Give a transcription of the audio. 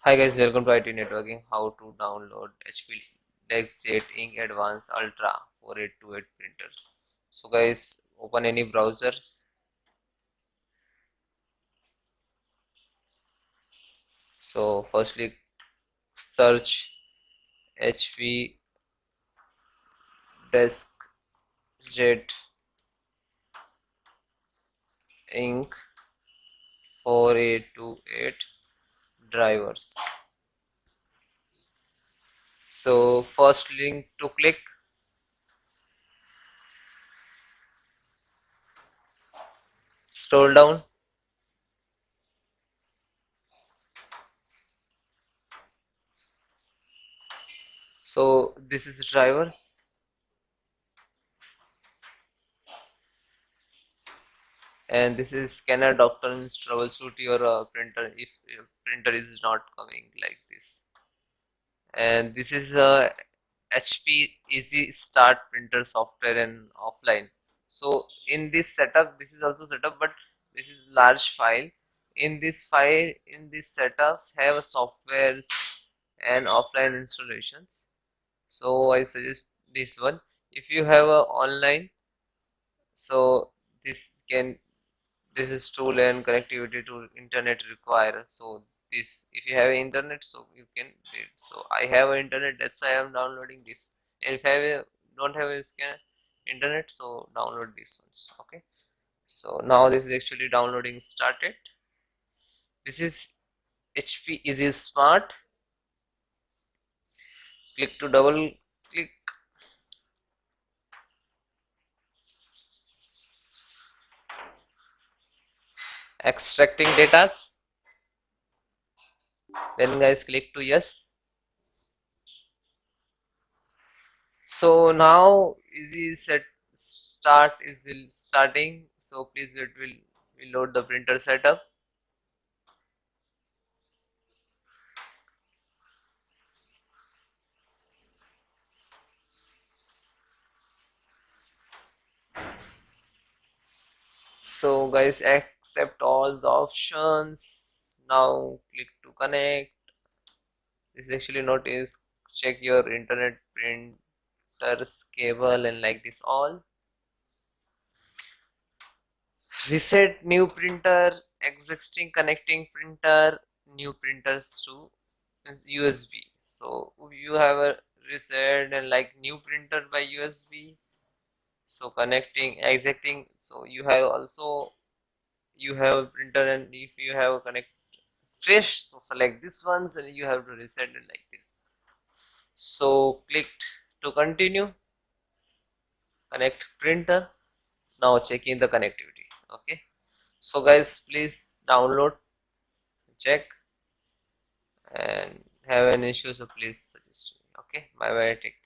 Hi guys, welcome to IT Networking. How to download HP DeskJet Ink Advanced Ultra 4828 printer. So guys, open any browsers. So firstly search HP DeskJet Ink 4828 drivers. So first link to click. Scroll down. So this is drivers. And this is scanner doctor means troubleshoot your printer if your printer is not coming like this. And this is HP easy start printer software and offline. So in this setup, this is also setup, but this is large file. In this file, in these setups have softwares and offline installations. So I suggest this one. If you have a online, so this is tool and connectivity to internet require. So this, if you have internet, so you can do it. So I have internet, that's why I am downloading this. And if don't have a scan internet, so download these ones. Okay, so now this is actually downloading started. This is HP Easy Smart. Click to double click. Extracting data. Then guys click to yes. So now easy set start is starting. So please it will load the printer setup. So guys, accept all the options. Now click to connect. This is actually notice, check your internet, printers, cable, and like this all. Reset new printer, existing connecting printer, new printers to USB. So you have a reset and like new printer by USB. So connecting, exiting. So you have also you have a printer, and if you have a connect fresh, so select this ones and you have to reset it like this. So clicked to continue, connect printer. Now checking the connectivity. Okay, so guys, please download, check, and have an issue, so please suggest to me. Okay, bye bye, take care.